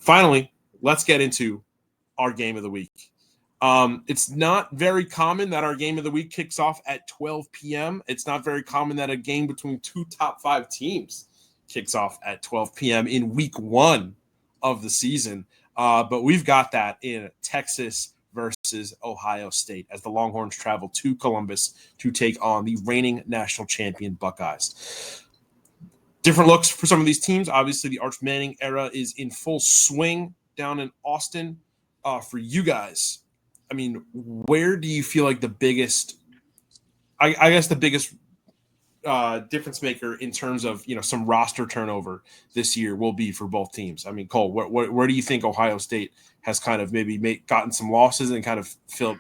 finally, let's get into our game of the week. It's not very common that our game of the week kicks off at 12 p.m. It's not very common that a game between two top 5 teams kicks off at 12 p.m. in week 1 of the season. But we've got that in Texas versus Ohio State as the Longhorns travel to Columbus to take on the reigning national champion Buckeyes. Different looks for some of these teams. Obviously, the Archie Manning era is in full swing down in Austin. For you guys, I mean, where do you feel like the biggest, I guess the biggest difference maker in terms of, some roster turnover this year will be for both teams? I mean, Cole, where do you think Ohio State has kind of maybe gotten some losses and kind of filled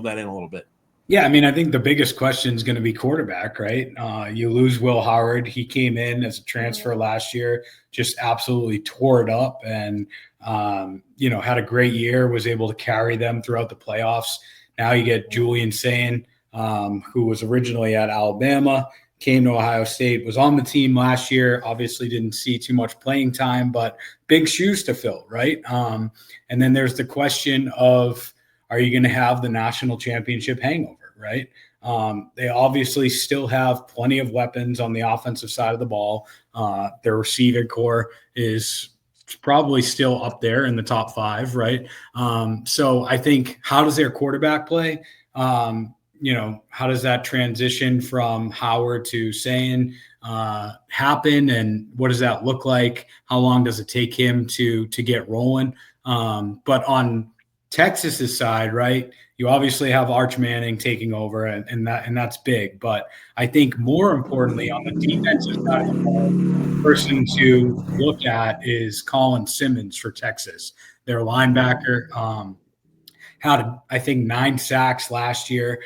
that in a little bit? Yeah, I mean, I think the biggest question is going to be quarterback, right? You lose Will Howard. He came in as a transfer last year, just absolutely tore it up and, had a great year, was able to carry them throughout the playoffs. Now you get Julian Sayin, who was originally at Alabama, came to Ohio State, was on the team last year, obviously didn't see too much playing time, but big shoes to fill, right? And then there's the question of, are you going to have the national championship hangover, right? They obviously still have plenty of weapons on the offensive side of the ball. Their receiving core is probably still up there in the top 5, right? So I think, how does their quarterback play? How does that transition from Howard to Sayin happen, and what does that look like? How long does it take him to get rolling? But on Texas's side, right, you obviously have Archie Manning taking over, and that's big. But I think more importantly, on the defensive side of the ball, the person to look at is Colin Simmons for Texas, their linebacker. Had, I think, 9 sacks last year.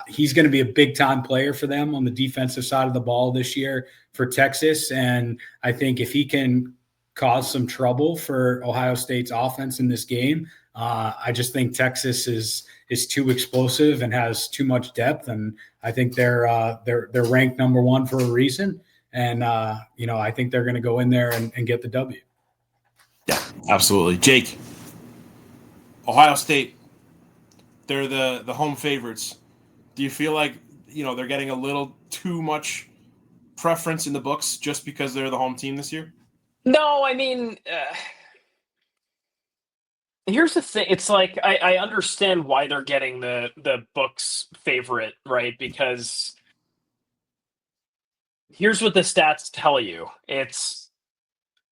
He's going to be a big-time player for them on the defensive side of the ball this year for Texas. And I think if he can cause some trouble for Ohio State's offense in this game, I just think Texas is too explosive and has too much depth. And I think they're ranked number 1 for a reason. And, I think they're going to go in there and get the W. Yeah, absolutely. Jake, Ohio State, they're the home favorites. Do you feel like, they're getting a little too much preference in the books just because they're the home team this year? No, I mean, here's the thing. It's like, I understand why they're getting the book's favorite, right? Because here's what the stats tell you. It's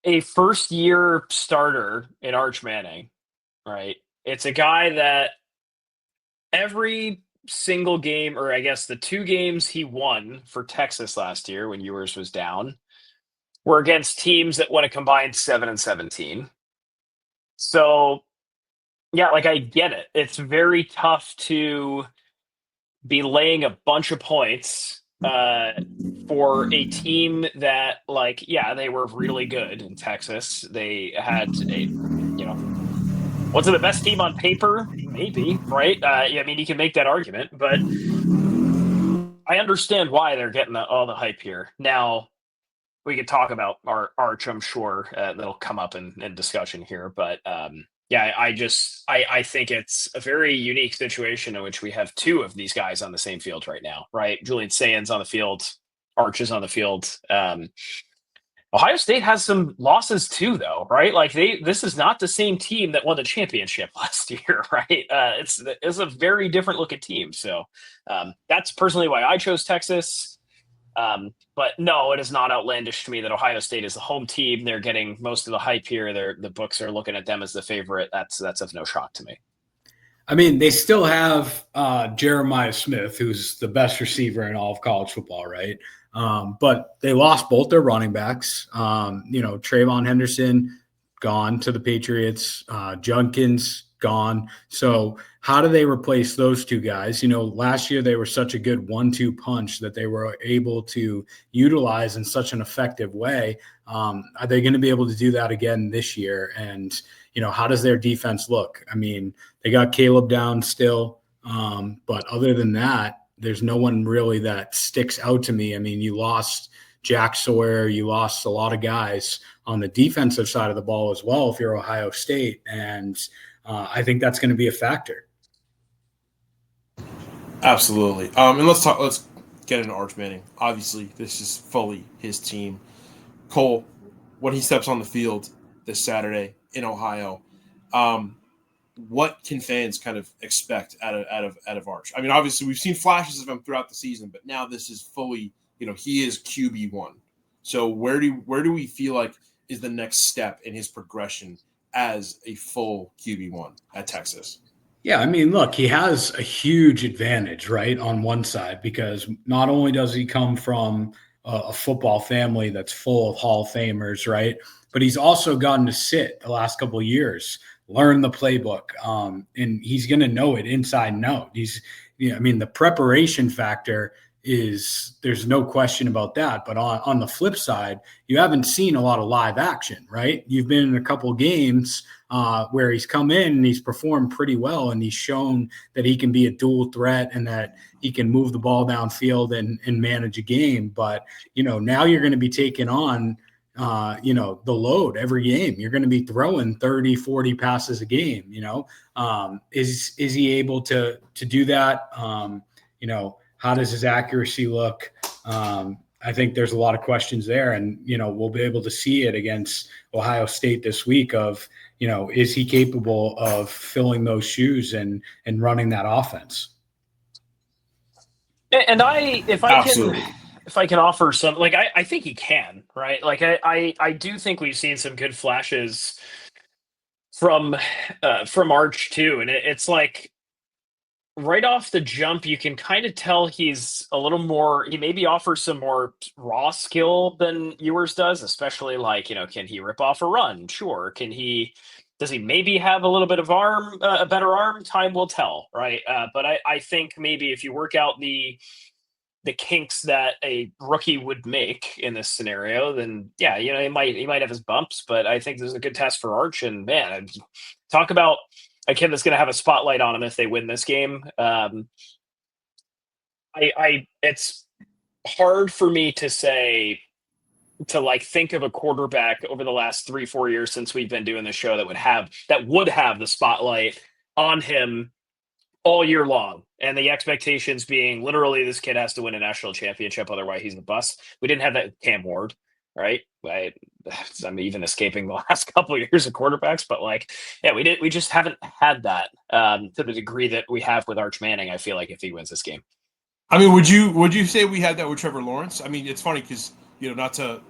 a first-year starter in Arch Manning, right? It's a guy that every single game, or I guess the 2 games he won for Texas last year when Ewers was down, were against teams that won a combined 7-17. So, yeah, I get it. It's very tough to be laying a bunch of points for a team that, they were really good in Texas. They had was it the best team on paper? Maybe, right? I mean, you can make that argument, but I understand why they're getting all the hype here. Now, we could talk about our Arch, I'm sure that'll come up in discussion here, but I think it's a very unique situation in which we have 2 of these guys on the same field right now, right? Julian Sayin's on the field, Arch is on the field. Ohio State has some losses too, though, right? This is not the same team that won the championship last year, right? It's a very different looking team. So that's personally why I chose Texas. But no, it is not outlandish to me that Ohio State is the home team. They're getting most of the hype here. The books are looking at them as the favorite. That's of no shock to me. I mean, they still have Jeremiah Smith, who's the best receiver in all of college football, right? But they lost both their running backs. Trayvon Henderson gone to the Patriots, Junkins gone. So how do they replace those 2 guys? Last year they were such a good 1-2 punch that they were able to utilize in such an effective way. Are they going to be able to do that again this year? And, how does their defense look? I mean, they got Caleb down still. But other than that, there's no one really that sticks out to me. I mean, you lost Jack Sawyer, you lost a lot of guys on the defensive side of the ball as well if you're Ohio State. And I think that's going to be a factor. Absolutely. And let's get into Arch Manning. Obviously, this is fully his team. Cole, when he steps on the field this Saturday in Ohio, what can fans kind of expect out of Arch? I mean, obviously we've seen flashes of him throughout the season, but now this is fully, he is QB1. So where do we feel like is the next step in his progression as a full QB1 at Texas? Yeah, I mean, look, he has a huge advantage, right, on one side, because not only does he come from a football family that's full of Hall of Famers, right, but he's also gotten to sit the last couple of years, learn the playbook, and he's going to know it inside and out. The preparation factor is, there's no question about that. But on the flip side, you haven't seen a lot of live action, right? You've been in a couple of games where he's come in and he's performed pretty well, and he's shown that he can be a dual threat and that he can move the ball downfield and manage a game. But, now you're going to be taking on the load every game. You're going to be throwing 30, 40 passes a game, is he able to do that? How does his accuracy look? I think there's a lot of questions there, and, we'll be able to see it against Ohio State this week of, is he capable of filling those shoes and running that offense? And if I can offer some, I think he can, right? I do think we've seen some good flashes from Arch too. And it's like right off the jump, you can kind of tell he's a little more, he maybe offers some more raw skill than Ewers does, especially can he rip off a run? Sure. Does he maybe have a little bit of a better arm? Time will tell, right? But I think maybe if you work out the kinks that a rookie would make in this scenario, then yeah, he might have his bumps, but I think this is a good test for Arch. And man, talk about a kid that's going to have a spotlight on him if they win this game. It's hard for me to think of a quarterback over the last 3-4 years since we've been doing this show that would have the spotlight on him all year long. And the expectations being literally this kid has to win a national championship, otherwise he's a bust. We didn't have that with Cam Ward, right? I'm even escaping the last couple of years of quarterbacks, but we just haven't had that to the degree that we have with Arch Manning. I feel like if he wins this game. I mean, would you say we had that with Trevor Lawrence? I mean, it's funny because, not to,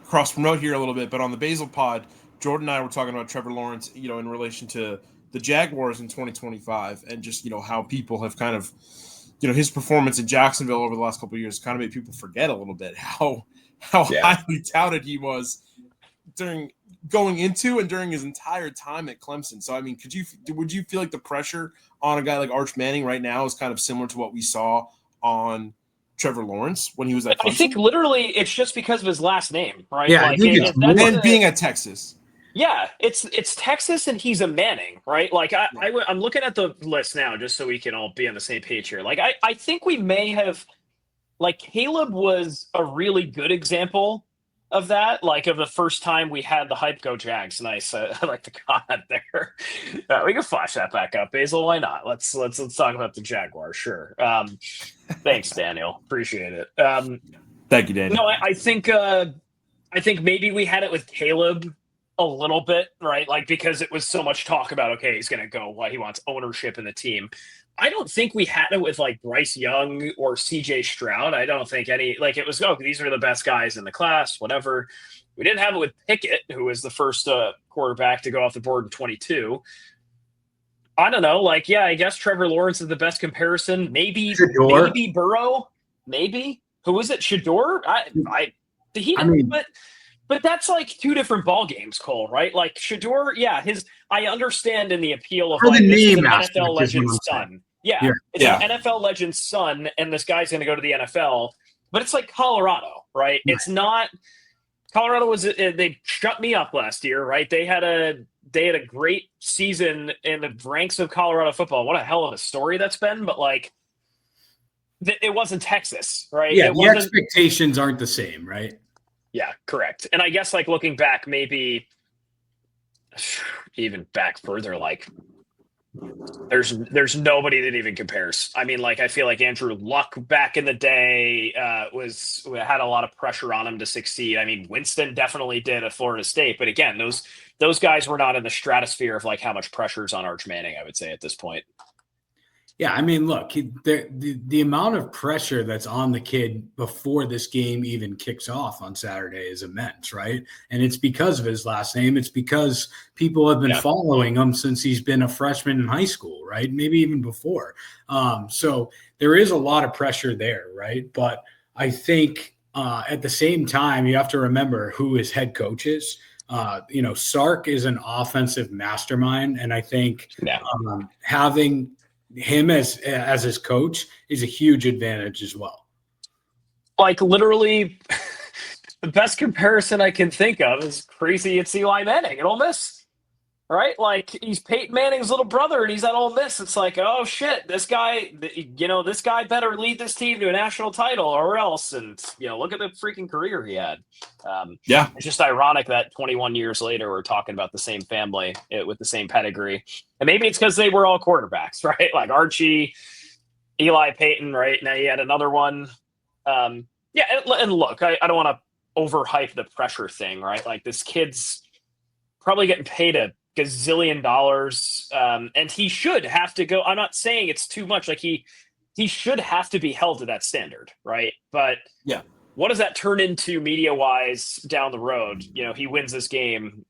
cross promote here a little bit, but on the Basel pod, Jordan and I were talking about Trevor Lawrence, in relation to the Jaguars in 2025 and just, how people have kind of, his performance in Jacksonville over the last couple of years kind of made people forget a little bit how highly touted he was going into and during his entire time at Clemson. So, I mean, would you feel like the pressure on a guy like Arch Manning right now is kind of similar to what we saw on Trevor Lawrence when he was at Clemson? I think literally it's just because of his last name, right? Yeah, and being at Texas. Yeah, it's Texas and he's a Manning, right? I'm looking at the list now just so we can all be on the same page here. I think we may have, Caleb was a really good example of that, of the first time we had the hype go Jags. Nice. I like the comment there. We can flash that back up, Basel. Why not? Let's talk about the Jaguars. Sure. Thanks, Daniel. Appreciate it. Thank you, Daniel. No, I think maybe we had it with Caleb a little bit, right? Because it was so much talk about, okay, he's going to go, why he wants ownership in the team. I don't think we had it with Bryce Young or CJ Stroud. I don't think it was, these are the best guys in the class, whatever. We didn't have it with Pickett, who was the first quarterback to go off the board in 22. I don't know. I guess Trevor Lawrence is the best comparison. Maybe Burrow. Maybe. Who was it? Shador? But that's two different ball games, Cole, right? Shador, yeah, I understand in the appeal of this is an NFL legend's son. Yeah, it's an NFL legend's son, and this guy's going to go to the NFL. But it's Colorado, right? It's not. Colorado they shut me up last year, right? They had a great season in the ranks of Colorado football. What a hell of a story that's been, but it wasn't Texas, right? Yeah, the expectations aren't the same, right? Yeah, correct. And I guess like looking back, maybe even back further, like there's nobody that even compares. I mean, like I feel like Andrew Luck back in the day had a lot of pressure on him to succeed. I mean, Winston definitely did at Florida State, but again, those guys were not in the stratosphere of like how much pressure is on Arch Manning, I would say at this point. Yeah, I mean, look, the amount of pressure that's on the kid before this game even kicks off on Saturday is immense, right? And it's because of his last name. It's because people have been following him since he's been a freshman in high school, right? Maybe even before. So there is a lot of pressure there, right? But I think at the same time, you have to remember who his head coach is. Sark is an offensive mastermind, and I think having him as his coach is a huge advantage as well. Like literally the best comparison I can think of is crazy it's Eli Manning at Ole Miss, right? Like he's Peyton Manning's little brother and he's at Ole Miss. It's like, oh shit, this guy better lead this team to a national title or else. And look at the freaking career he had. It's just ironic that 21 years later we're talking about the same family with the same pedigree. And maybe it's because they were all quarterbacks, right? Like Archie, Eli, Peyton, right? Now you had another one. And look, I don't want to overhype the pressure thing, right? Like this kid's probably getting paid a gazillion dollars, and he should have to go. I'm not saying it's too much. Like he should have to be held to that standard, right? But what does that turn into media wise down the road? He wins this game.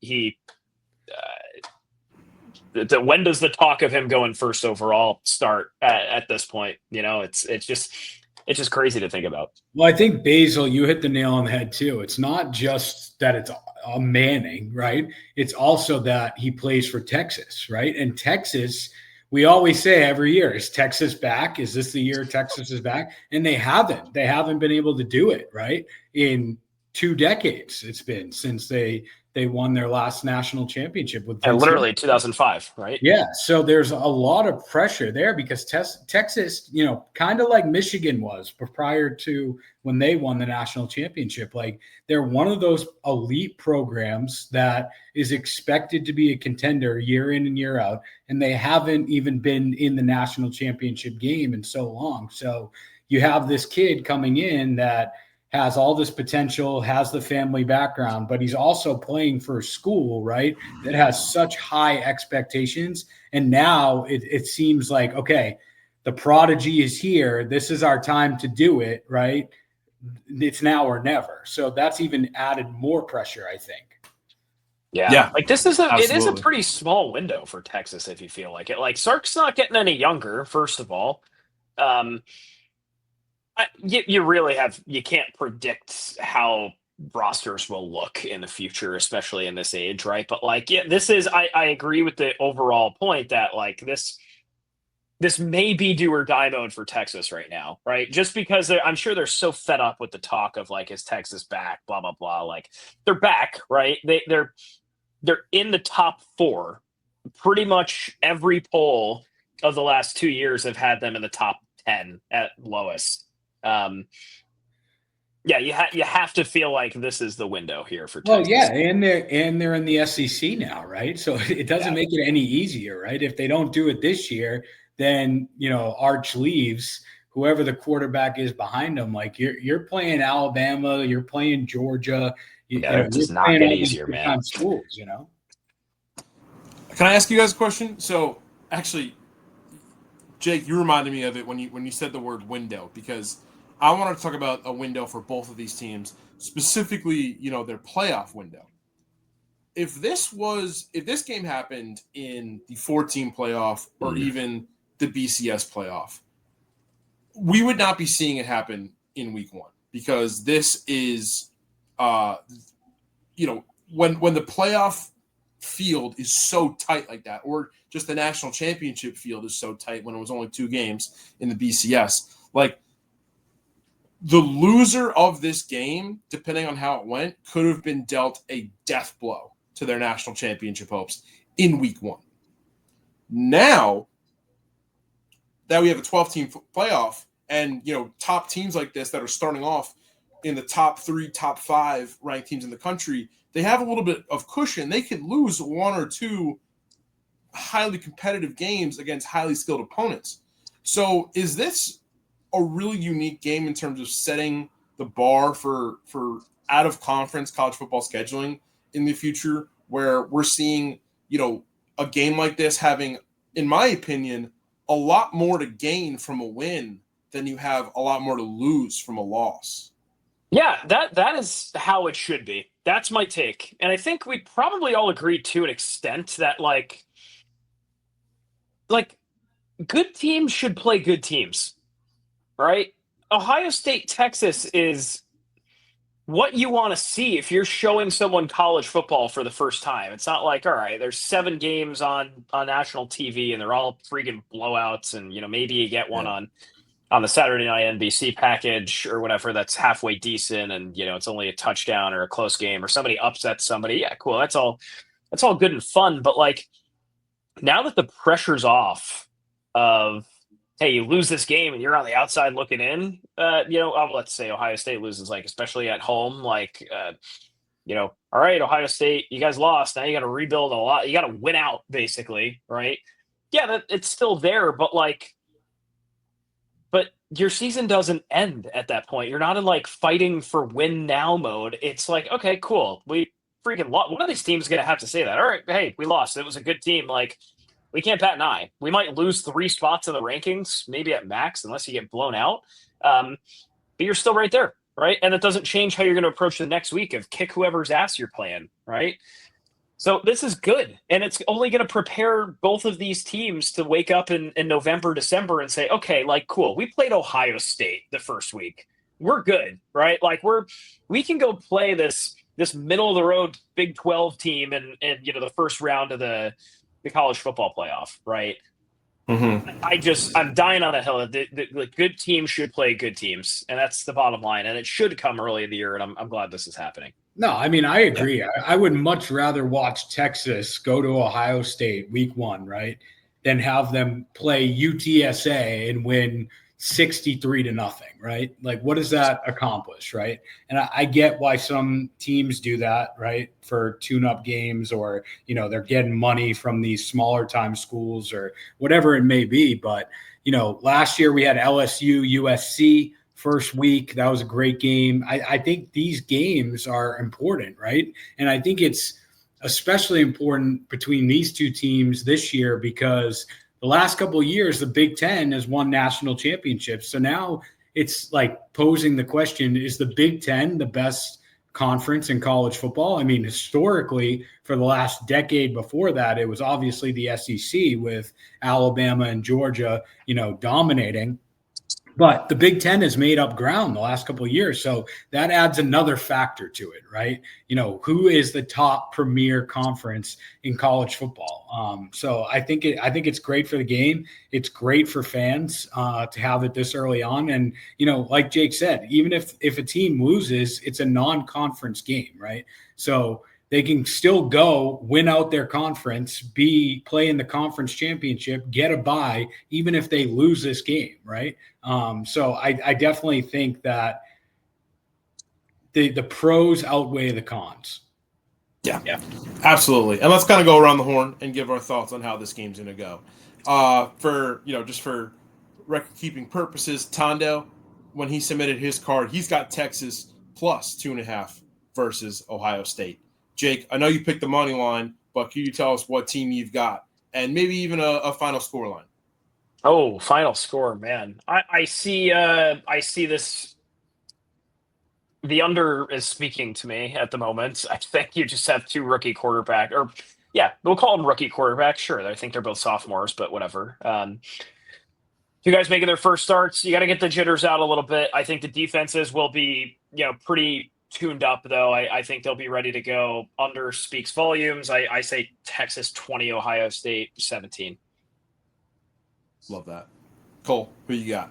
When does the talk of him going first overall start at this point? It's just crazy to think about. Well, I think Basel, you hit the nail on the head too. It's not just that it's a Manning, right? It's also that he plays for Texas, right? And Texas, we always say every year, is Texas back? Is this the year Texas is back? And they haven't. They haven't been able to do it, right? In 2 decades, it's been since they won their last national championship with and literally 2005, right? Yeah, so there's a lot of pressure there because Texas, kind of like Michigan was prior to when they won the national championship. Like they're one of those elite programs that is expected to be a contender year in and year out, and they haven't even been in the national championship game in so long. So you have this kid coming in that has all this potential, has the family background, but he's also playing for a school, right, that has such high expectations. And now it seems like, okay, the prodigy is here. This is our time to do it, right? It's now or never. So that's even added more pressure, I think. Yeah. Like it is a pretty small window for Texas if you feel like it. Like Sark's not getting any younger, first of all. You can't predict how rosters will look in the future, especially in this age, right? But I agree with the overall point that like this may be do or die mode for Texas right now, right? Just because I'm sure they're so fed up with the talk of like, is Texas back? Blah blah blah. Like they're back, right? They're in the top 4. Pretty much every poll of the last 2 years have had them in the top 10 at lowest. You have to feel like this is the window here for Texas. Well, yeah, and they're in the SEC now, right? So it doesn't make it any easier, right? If they don't do it this year, then Arch leaves. Whoever the quarterback is behind him, like you're playing Alabama, you're playing Georgia. It does not get easier, man. Schools, Can I ask you guys a question? So actually, Jake, you reminded me of it when you said the word window, because I want to talk about a window for both of these teams, specifically, their playoff window. If this game happened in the 14 playoff or even the BCS playoff, we would not be seeing it happen in week 1, because this is, when the playoff field is so tight like that, or just the national championship field is so tight when it was only 2 games in the BCS, like the loser of this game, depending on how it went, could have been dealt a death blow to their national championship hopes in week 1. Now that we have a 12-team playoff and, top teams like this that are starting off in the top 3, top 5 ranked teams in the country, they have a little bit of cushion. They could lose 1 or 2 highly competitive games against highly skilled opponents. So is this a really unique game in terms of setting the bar for out of conference college football scheduling in the future, where we're seeing, a game like this having, in my opinion, a lot more to gain from a win than you have a lot more to lose from a loss? Yeah, that is how it should be. That's my take. And I think we probably all agree to an extent that like good teams should play good teams, right? Ohio State, Texas is what you want to see if you're showing someone college football for the first time. It's not like, all right, there's 7 games on national TV and they're all freaking blowouts, and maybe you get one on the Saturday night NBC package or whatever that's halfway decent, and it's only a touchdown or a close game or somebody upsets somebody. Yeah, cool. That's all good and fun. But like, now that the pressure's off of, hey, you lose this game and you're on the outside looking in, let's say Ohio State loses, like, especially at home, like, all right, Ohio State, you guys lost. Now you got to rebuild a lot. You got to win out, basically, right? Yeah, it's still there, but your season doesn't end at that point. You're not in like fighting for win now mode. It's like, okay, cool. We freaking lost. One of these teams is going to have to say that. All right, hey, we lost. It was a good team. Like, we can't bat an eye. We might lose 3 spots in the rankings, maybe at max, unless you get blown out. But you're still right there, right? And it doesn't change how you're going to approach the next week of kick whoever's ass you're playing, right? So this is good. And it's only going to prepare both of these teams to wake up in November, December and say, okay, like, cool. We played Ohio State the first week. We're good, right? Like, we can go play this middle of the road Big 12 team and the first round of the college football playoff, right? Mm-hmm. I'm dying on that hill. The good teams should play good teams, and that's the bottom line. And it should come early in the year, and I'm glad this is happening. No, I mean, I agree. I would much rather watch Texas go to Ohio State week 1, right, than have them play UTSA and win 63-0, right? Like, what does that accomplish, right? And I get why some teams do that, right, for tune-up games, or, they're getting money from these smaller time schools or whatever it may be. But, last year we had LSU, USC first week. That was a great game. I think these games are important, right? And I think it's especially important between these two teams this year because the last couple of years, the Big Ten has won national championships. So now it's like posing the question, is the Big Ten the best conference in college football? I mean, historically, for the last decade before that, it was obviously the SEC with Alabama and Georgia, dominating. But the Big Ten has made up ground the last couple of years. So that adds another factor to it, right? Who is the top premier conference in college football? So I think it's great for the game. It's great for fans to have it this early on. And, like Jake said, even if a team loses, it's a non-conference game, right? So they can still go win out their conference, play in the conference championship, get a bye, even if they lose this game, right? So I definitely think that the pros outweigh the cons. Yeah, absolutely. And let's kind of go around the horn and give our thoughts on how this game's going to go. Just for record-keeping purposes, Tondo, when he submitted his card, he's got Texas plus 2.5 versus Ohio State. Jake, I know you picked the money line, but can you tell us what team you've got and maybe even a final score line? Oh, final score, man. I see this. The under is speaking to me at the moment. I think you just have 2 rookie quarterback, or we'll call them rookie quarterbacks. Sure, I think they're both sophomores, but whatever. 2 guys making their first starts. You got to get the jitters out a little bit. I think the defenses will be, pretty tuned up, though. I think they'll be ready to go. Under speaks volumes. I say Texas 20, Ohio State 17. Love that. Cole, who you got?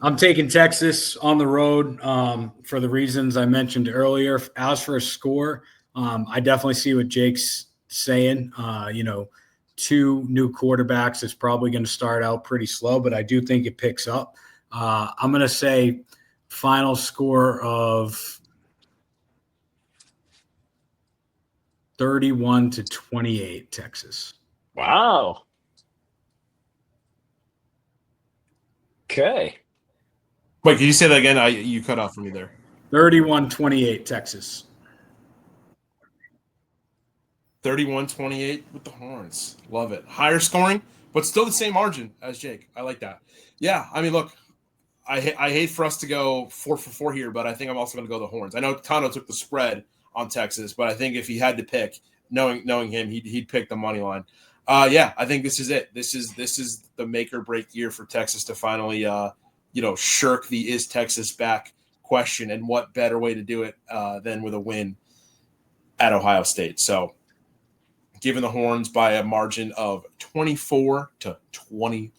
I'm taking Texas on the road for the reasons I mentioned earlier. As for a score, I definitely see what Jake's saying. 2 new quarterbacks is probably going to start out pretty slow, but I do think it picks up. I'm going to say Final score of 31-28, Texas. Wow. Okay. Wait, can you say that again? You cut off for me there. 31-28, Texas. 31-28 with the Horns. Love it. Higher scoring, but still the same margin as Jake. I like that. Yeah, I mean, look, I hate for us to go 4-for-4 here, but I think I'm also going to go the Horns. I know Tano took the spread on Texas, but I think if he had to pick, knowing him, he'd pick the money line. Yeah, I think this is it. This is the make or break year for Texas to finally, shirk the "is Texas back" question, and what better way to do it than with a win at Ohio State? So, giving the Horns by a margin of 24-21.